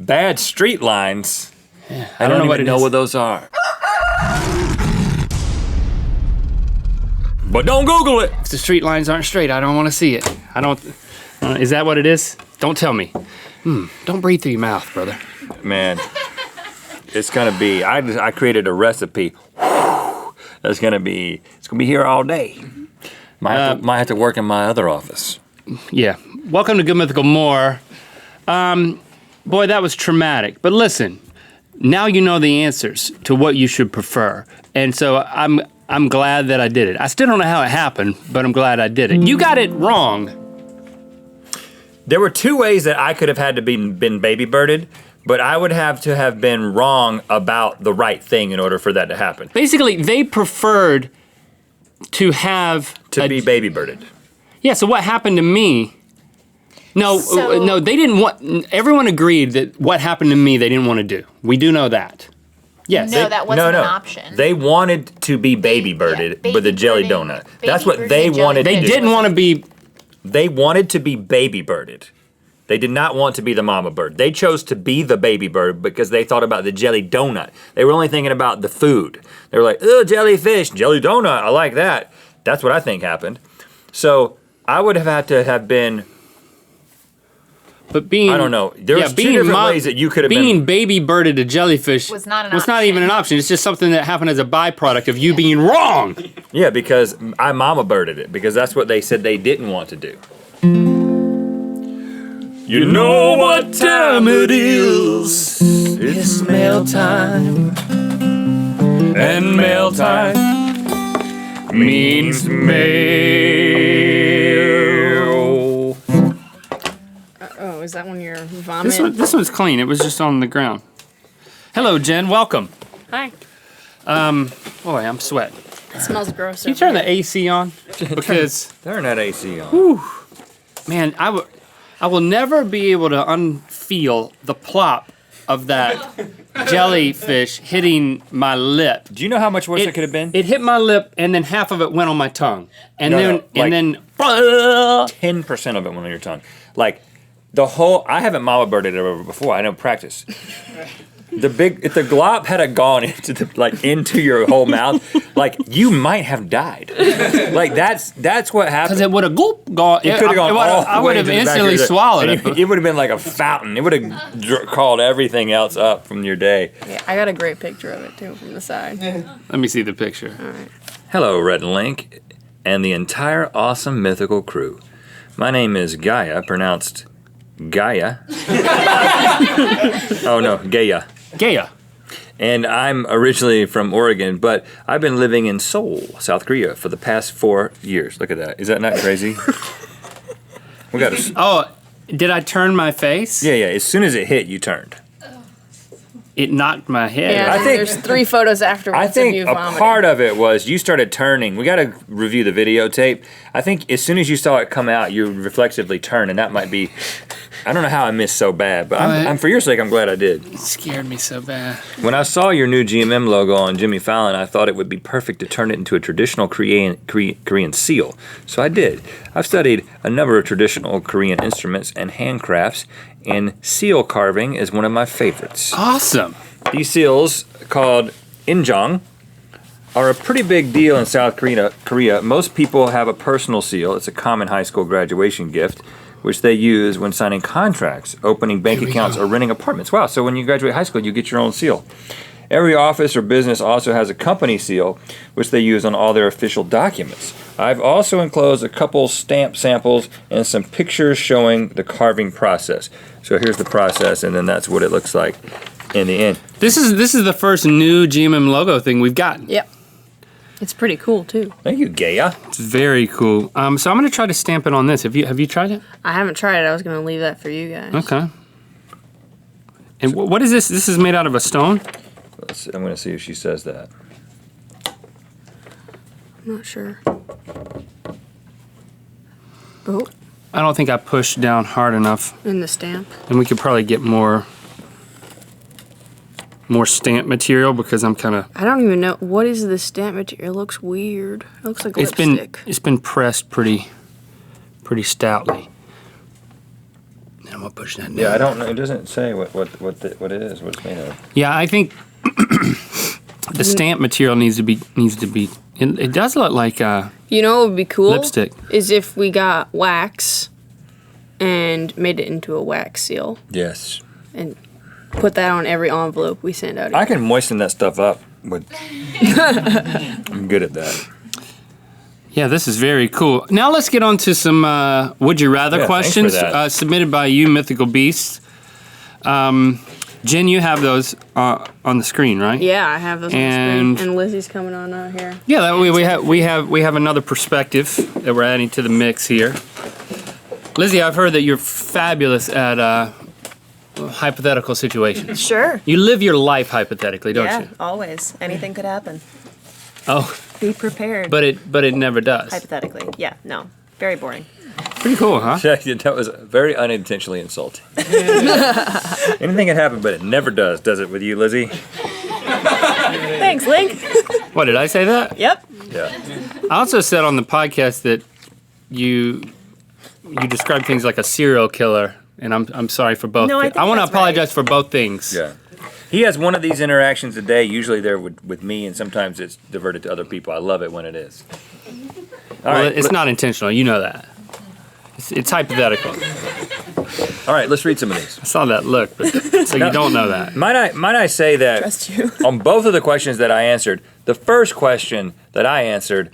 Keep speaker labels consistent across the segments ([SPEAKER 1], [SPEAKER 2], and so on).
[SPEAKER 1] Bad street lines?
[SPEAKER 2] Yeah,
[SPEAKER 1] I don't even know what those are. But don't Google it.
[SPEAKER 2] If the street lines aren't straight, I don't want to see it. I don't. Is that what it is? Don't tell me. Don't breathe through your mouth, brother.
[SPEAKER 1] Man, it's gonna be. I created a recipe. It's gonna be here all day. Might have to work in my other office.
[SPEAKER 2] Yeah. Welcome to Good Mythical More. Boy, that was traumatic. But listen, now you know the answers to what you should prefer, and so I'm glad that I did it. I still don't know how it happened, but I'm glad I did it. You got it wrong.
[SPEAKER 1] There were two ways that I could have had to been baby birded, but I would have to have been wrong about the right thing in order for that to happen.
[SPEAKER 2] Basically, they preferred to
[SPEAKER 1] be baby birded.
[SPEAKER 2] Yeah, so what happened to me? No, they didn't want, everyone agreed that what happened to me they didn't want to do. We do know that. Yes.
[SPEAKER 3] No, that wasn't an option.
[SPEAKER 1] They wanted to be baby birded with a jelly donut. That's what they wanted to do.
[SPEAKER 2] They didn't want to be...
[SPEAKER 1] They wanted to be baby birded. They did not want to be the mama bird. They chose to be the baby bird because they thought about the jelly donut. They were only thinking about the food. They were like, oh, jellyfish, jelly donut, I like that. That's what I think happened. So I would have had to have been...
[SPEAKER 2] But being...
[SPEAKER 1] I don't know. There's two different ways that you could have been...
[SPEAKER 2] Being baby birded a jellyfish
[SPEAKER 3] was not
[SPEAKER 2] even an option. It's just something that happened as a byproduct of you being wrong.
[SPEAKER 1] Yeah, because I mama birded it, because that's what they said they didn't want to do. You know what time it is. It's mail time. And mail time means mail.
[SPEAKER 4] Oh, is that when you're vomiting?
[SPEAKER 2] This one's clean. It was just on the ground. Hello, Jen. Welcome.
[SPEAKER 4] Hi.
[SPEAKER 2] Boy, I'm sweating.
[SPEAKER 4] It smells gross.
[SPEAKER 2] Can you turn the AC on? Because
[SPEAKER 1] turn that AC on.
[SPEAKER 2] Whew, man, I will never be able to unfeel the plop of that jellyfish hitting my lip.
[SPEAKER 1] Do you know how much worse it could have been?
[SPEAKER 2] It hit my lip, and then half of it went on my tongue, and then
[SPEAKER 1] 10% of it went on your tongue. Like the whole. I haven't mama birded it over before. I don't practice. If the glop had gone into your whole mouth, like you might have died. Like that's what happened.
[SPEAKER 2] Because it would have gone.
[SPEAKER 1] It could have gone all the way.
[SPEAKER 2] I would have instantly swallowed it.
[SPEAKER 1] It would have been like a fountain. It would have called everything else up from your day.
[SPEAKER 4] Yeah, I got a great picture of it too from the side.
[SPEAKER 2] Let me see the picture.
[SPEAKER 4] All right.
[SPEAKER 1] Hello, Rhett and Link, and the entire awesome mythical crew. My name is Gaia, pronounced Gaia. Oh no, Gaia.
[SPEAKER 2] Gaia.
[SPEAKER 1] And I'm originally from Oregon, but I've been living in Seoul, South Korea for the past 4 years. Look at that. Is that not crazy? We got to.
[SPEAKER 2] Oh, did I turn my face?
[SPEAKER 1] Yeah. As soon as it hit, you turned.
[SPEAKER 2] It knocked my head.
[SPEAKER 4] Yeah, I think there's 3 photos afterwards.
[SPEAKER 1] I think
[SPEAKER 4] of you
[SPEAKER 1] a
[SPEAKER 4] vomiting.
[SPEAKER 1] part of it was you started turning. We got to review the videotape. I think as soon as you saw it come out, you reflexively turned, and that might be. I don't know how I missed so bad, but I'm for your sake, I'm glad I did.
[SPEAKER 2] It scared me so bad.
[SPEAKER 1] When I saw your new GMM logo on Jimmy Fallon, I thought it would be perfect to turn it into a traditional Korean seal. So I did. I've studied a number of traditional Korean instruments and handcrafts, and seal carving is one of my favorites.
[SPEAKER 2] Awesome.
[SPEAKER 1] These seals, called injong, are a pretty big deal in South Korea. Most people have a personal seal. It's a common high school graduation gift, which they use when signing contracts, opening bank accounts, or renting apartments. Wow, so when you graduate high school, you get your own seal. Every office or business also has a company seal, which they use on all their official documents. I've also enclosed a couple stamp samples and some pictures showing the carving process. So here's the process, and then that's what it looks like in the end.
[SPEAKER 2] This is the first new GMM logo thing we've gotten.
[SPEAKER 4] Yep. It's pretty cool too.
[SPEAKER 1] Thank you, Gaia.
[SPEAKER 2] It's very cool. So I'm gonna try to stamp it on this. Have you tried it?
[SPEAKER 4] I haven't tried it. I was gonna leave that for you guys.
[SPEAKER 2] Okay. And what is this? This is made out of a stone?
[SPEAKER 1] I'm gonna see if she says that.
[SPEAKER 4] I'm not sure. Oh.
[SPEAKER 2] I don't think I pushed down hard enough.
[SPEAKER 4] In the stamp.
[SPEAKER 2] And we could probably get more stamp material because I'm kind of.
[SPEAKER 4] I don't even know what is the stamp material. It looks weird. It looks like lipstick.
[SPEAKER 2] It's been pressed pretty stoutly. I'm gonna push that.
[SPEAKER 1] Yeah, I don't know. It doesn't say what it is. What it's made of.
[SPEAKER 2] Yeah, I think the stamp material needs to be. It does look like
[SPEAKER 4] You know what would be cool?
[SPEAKER 2] lipstick.
[SPEAKER 4] Is if we got wax and made it into a wax seal
[SPEAKER 1] Yes.
[SPEAKER 4] and put that on every envelope we send out.
[SPEAKER 1] I can moisten that stuff up with. I'm good at that.
[SPEAKER 2] Yeah, this is very cool. Now let's get on to some would you rather
[SPEAKER 1] Yeah,
[SPEAKER 2] questions
[SPEAKER 1] thanks for that.
[SPEAKER 2] submitted by you, Mythical Beasts. Jen, you have those on the screen, right?
[SPEAKER 4] Yeah, I have those on
[SPEAKER 2] And-
[SPEAKER 4] the screen. And Lizzie's coming on out here.
[SPEAKER 2] Yeah, that way we have another perspective that we're adding to the mix here. Lizzie, I've heard that you're fabulous at hypothetical situations.
[SPEAKER 3] Sure.
[SPEAKER 2] You live your life hypothetically, don't
[SPEAKER 3] Yeah,
[SPEAKER 2] you?
[SPEAKER 3] always. Anything could happen.
[SPEAKER 2] Oh,
[SPEAKER 3] Be prepared.
[SPEAKER 2] but it never does.
[SPEAKER 3] Hypothetically. Yeah, no. Very boring.
[SPEAKER 2] Pretty cool, huh?
[SPEAKER 1] Yeah, that was very unintentionally insulting. Anything can happen, but it never does it with you, Lizzie?
[SPEAKER 3] Thanks, Link.
[SPEAKER 2] What, did I say that?
[SPEAKER 3] Yep.
[SPEAKER 1] Yeah.
[SPEAKER 2] I also said on the podcast that you describe things like a serial killer, and I'm sorry for both.
[SPEAKER 3] No, I
[SPEAKER 2] things.
[SPEAKER 3] think
[SPEAKER 2] I want to
[SPEAKER 3] that's
[SPEAKER 2] apologize for both things.
[SPEAKER 1] Yeah. He has one of these interactions a day. Usually they're with me, and sometimes it's diverted to other people. I love it when it is. All
[SPEAKER 2] Well,
[SPEAKER 1] right,
[SPEAKER 2] it's not intentional. You know that. It's hypothetical.
[SPEAKER 1] all right, let's read some of these.
[SPEAKER 2] I saw that look, but so you don't know that.
[SPEAKER 1] Might I say that
[SPEAKER 3] Trust you.
[SPEAKER 1] on both of the questions that I answered, the first question that I answered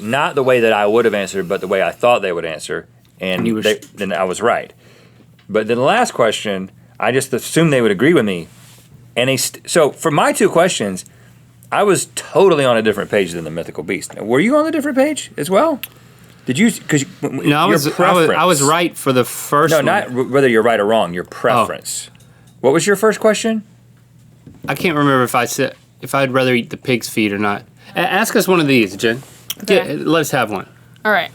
[SPEAKER 1] not the way that I would have answered, but the way I thought they would answer, and
[SPEAKER 2] You were
[SPEAKER 1] then I was right. But then the last question, I just assumed they would agree with me, and so for my two questions, I was totally on a different page than the Mythical Beast. Were you on a different page as well? Did you? Because
[SPEAKER 2] No, I was right for the first
[SPEAKER 1] No,
[SPEAKER 2] one.
[SPEAKER 1] not whether you're right or wrong. Your preference. What was your first question?
[SPEAKER 2] I can't remember if I said if I'd rather eat the pig's feet or not. Ask us one of these, Jen.
[SPEAKER 4] Okay.
[SPEAKER 2] Let's have one.
[SPEAKER 4] All right.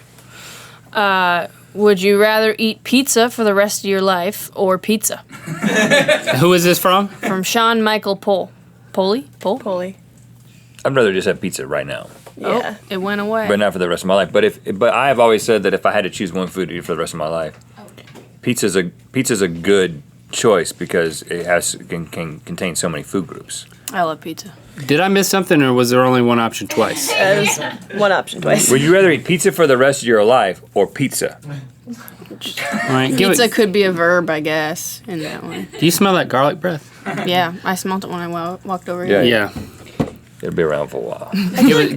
[SPEAKER 4] Would you rather eat pizza for the rest of your life or pizza?
[SPEAKER 2] Who is this from?
[SPEAKER 4] From Sean Michael Pole. Poley?
[SPEAKER 3] Holy.
[SPEAKER 1] I'd rather just have pizza right now,
[SPEAKER 3] Yeah.
[SPEAKER 4] Oh, it went away.
[SPEAKER 1] but not for the rest of my life. But I have always said that if I had to choose one food to eat for the rest of my life, pizza's a good choice because it can contain so many food groups.
[SPEAKER 4] I love pizza.
[SPEAKER 2] Did I miss something, or was there only one option twice?
[SPEAKER 3] That was one option twice.
[SPEAKER 1] Would you rather eat pizza for the rest of your life or pizza?
[SPEAKER 2] All right,
[SPEAKER 4] Pizza could be a verb, I guess, in that one.
[SPEAKER 2] Do you smell that garlic breath?
[SPEAKER 4] Yeah, I smelled it when I walked over here.
[SPEAKER 1] Yeah.
[SPEAKER 2] Yeah.
[SPEAKER 1] It'll be around for a while.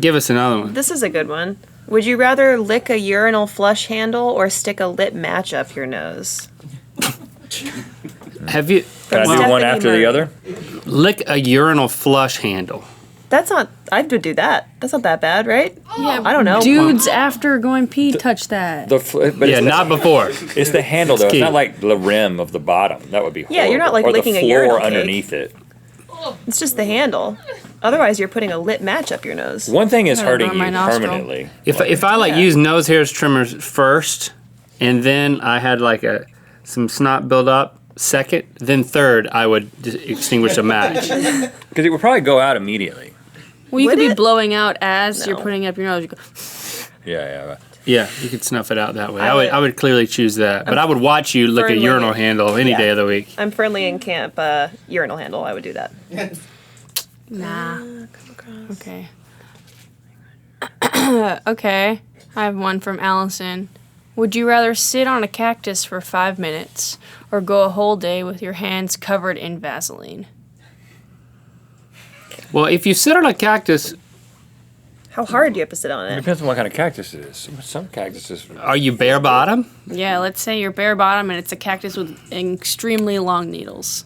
[SPEAKER 2] Give us another one.
[SPEAKER 3] This is a good one. Would you rather lick a urinal flush handle or stick a lit match up your nose?
[SPEAKER 2] Have you
[SPEAKER 1] Can I do
[SPEAKER 3] Stephanie
[SPEAKER 1] one after the
[SPEAKER 3] Murray.
[SPEAKER 1] other?
[SPEAKER 2] lick a urinal flush handle?
[SPEAKER 3] That's not. I would do that. That's not that bad, right?
[SPEAKER 4] Yeah,
[SPEAKER 3] I don't know.
[SPEAKER 4] Dudes after going pee touch that.
[SPEAKER 1] But
[SPEAKER 2] Yeah, not before.
[SPEAKER 1] It's the handle though.
[SPEAKER 2] It's
[SPEAKER 1] It's
[SPEAKER 2] key.
[SPEAKER 1] not like the rim of the bottom. That would be horrible.
[SPEAKER 3] Yeah, you're not, like,
[SPEAKER 1] or
[SPEAKER 3] licking a
[SPEAKER 1] the
[SPEAKER 3] urinal
[SPEAKER 1] floor
[SPEAKER 3] cake.
[SPEAKER 1] underneath it.
[SPEAKER 3] It's just the handle. Otherwise, you're putting a lit match up your nose.
[SPEAKER 1] One thing is
[SPEAKER 4] Gotta
[SPEAKER 1] hurting
[SPEAKER 4] burn my
[SPEAKER 1] you
[SPEAKER 4] nostril.
[SPEAKER 1] permanently.
[SPEAKER 2] If I
[SPEAKER 3] Yeah.
[SPEAKER 2] use nose hairs trimmers first, and then I had like some snot build up second, then third I would just extinguish a match.
[SPEAKER 1] Because it would probably go out immediately.
[SPEAKER 4] Well, you
[SPEAKER 3] Would
[SPEAKER 4] could be
[SPEAKER 3] it?
[SPEAKER 4] blowing out as you're
[SPEAKER 3] No.
[SPEAKER 4] putting up your nose. You go,
[SPEAKER 1] Yeah.
[SPEAKER 2] Yeah, you could snuff it out that way.
[SPEAKER 3] I would-
[SPEAKER 2] I would clearly choose that, but I would watch you lick a
[SPEAKER 3] firmly-
[SPEAKER 2] urinal handle any
[SPEAKER 3] Yeah.
[SPEAKER 2] day of the week.
[SPEAKER 3] I'm firmly in camp. Urinal handle. I would do that.
[SPEAKER 4] nah. Okay. Okay. I have one from Allison. Would you rather sit on a cactus for 5 minutes or go a whole day with your hands covered in Vaseline?
[SPEAKER 2] Well, if you sit on a cactus,
[SPEAKER 3] How hard do you have to sit on
[SPEAKER 1] It
[SPEAKER 3] it?
[SPEAKER 1] depends on what kind of cactus it is. Some cactuses.
[SPEAKER 2] are you bare bottom?
[SPEAKER 4] Yeah, let's say you're bare bottom and it's a cactus with extremely long needles.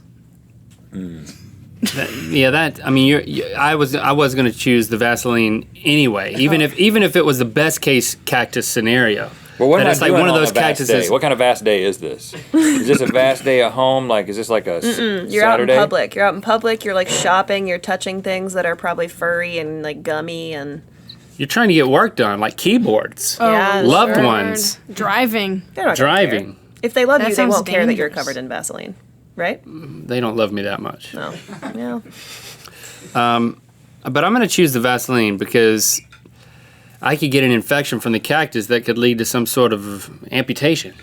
[SPEAKER 2] Yeah, that. I mean, I was going to choose the Vaseline anyway, even if it was the best case cactus scenario.
[SPEAKER 1] Well, what
[SPEAKER 2] That
[SPEAKER 1] am I
[SPEAKER 2] it's like
[SPEAKER 1] doing
[SPEAKER 2] one of
[SPEAKER 1] on
[SPEAKER 2] those
[SPEAKER 1] a vast
[SPEAKER 2] cactuses.
[SPEAKER 1] day? What kind of vast day is this? Is this a vast day at home? Like, is this like a
[SPEAKER 3] You're out in
[SPEAKER 1] Saturday?
[SPEAKER 3] public. You're out in public. You're like shopping. You're touching things that are probably furry and like gummy and
[SPEAKER 2] You're trying to get work done, like keyboards,
[SPEAKER 3] Yeah,
[SPEAKER 2] loved
[SPEAKER 3] sure.
[SPEAKER 2] ones,
[SPEAKER 4] Driving.
[SPEAKER 3] they're not gonna
[SPEAKER 2] driving.
[SPEAKER 3] care. If they love
[SPEAKER 4] That
[SPEAKER 3] you, they
[SPEAKER 4] sounds
[SPEAKER 3] won't care that you're
[SPEAKER 4] dangerous.
[SPEAKER 3] covered in Vaseline, right?
[SPEAKER 2] They don't love me that much.
[SPEAKER 3] No. Yeah.
[SPEAKER 2] But I'm going to choose the Vaseline because I could get an infection from the cactus that could lead to some sort of amputation.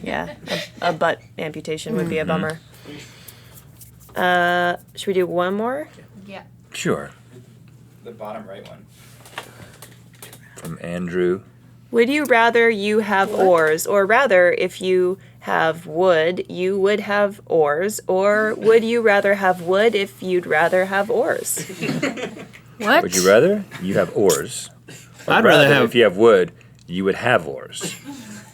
[SPEAKER 3] Yeah, a butt amputation would be a bummer. Should we do one more?
[SPEAKER 4] Yeah.
[SPEAKER 1] Sure.
[SPEAKER 5] The bottom right one.
[SPEAKER 1] From Andrew.
[SPEAKER 3] Would you rather you have oars, or rather, if you have wood, you would have oars, or would you rather have wood if you'd rather have oars?
[SPEAKER 4] What?
[SPEAKER 1] Would you rather? You have oars. Or
[SPEAKER 2] I'd rather have-
[SPEAKER 1] If you have wood, you would have oars.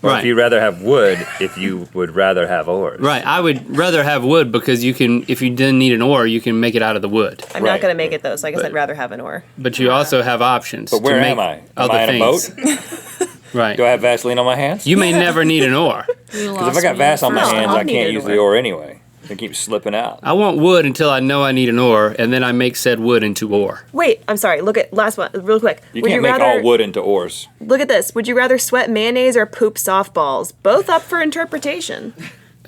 [SPEAKER 1] Or
[SPEAKER 2] Right.
[SPEAKER 1] if you'd rather have wood, if you would rather have oars.
[SPEAKER 2] Right, I would rather have wood because you can, if you didn't need an oar, you can make it out of the wood.
[SPEAKER 3] I'm not
[SPEAKER 1] Right.
[SPEAKER 3] going to make it, though, so I guess
[SPEAKER 2] But-
[SPEAKER 3] I'd rather have an oar.
[SPEAKER 2] But you also have options.
[SPEAKER 1] But where
[SPEAKER 2] to make
[SPEAKER 1] am I? Am
[SPEAKER 2] Other
[SPEAKER 1] I in a
[SPEAKER 2] things.
[SPEAKER 1] boat?
[SPEAKER 2] Right.
[SPEAKER 1] Do I have Vaseline on my hands?
[SPEAKER 2] You may never need an oar.
[SPEAKER 4] You
[SPEAKER 1] Because if I got Vass on my
[SPEAKER 3] first.
[SPEAKER 1] hands,
[SPEAKER 3] I'll
[SPEAKER 1] I
[SPEAKER 3] need
[SPEAKER 1] can't
[SPEAKER 3] an
[SPEAKER 1] use
[SPEAKER 3] oar.
[SPEAKER 1] the oar anyway. It keeps slipping out.
[SPEAKER 2] I want wood until I know I need an oar, and then I make said wood into ore.
[SPEAKER 3] Wait, I'm sorry. Look at last one, real quick.
[SPEAKER 1] You can't make all wood into oars.
[SPEAKER 3] Look at this. Would you rather sweat mayonnaise or poop softballs? Both up for interpretation.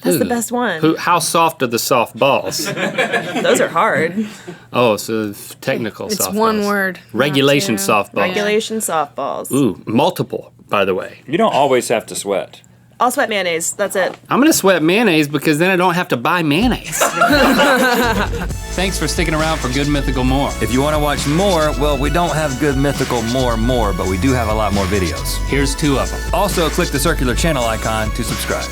[SPEAKER 3] That's the
[SPEAKER 2] Ooh.
[SPEAKER 3] best one.
[SPEAKER 2] How soft are the soft balls?
[SPEAKER 3] Those are hard.
[SPEAKER 2] Oh, so technical
[SPEAKER 4] It's
[SPEAKER 2] softballs.
[SPEAKER 4] one word.
[SPEAKER 2] Regulation
[SPEAKER 4] not two.
[SPEAKER 2] softballs.
[SPEAKER 3] Regulation softballs.
[SPEAKER 2] Ooh, multiple, by the way.
[SPEAKER 1] You don't always have to sweat.
[SPEAKER 3] I'll sweat mayonnaise. That's it.
[SPEAKER 2] I'm gonna sweat mayonnaise because then I don't have to buy mayonnaise. Thanks for sticking around for Good Mythical More.
[SPEAKER 1] If you want to watch more, well, we don't have Good Mythical more, but we do have a lot more videos.
[SPEAKER 2] Here's 2 of them.
[SPEAKER 1] Also, click the circular channel icon to subscribe.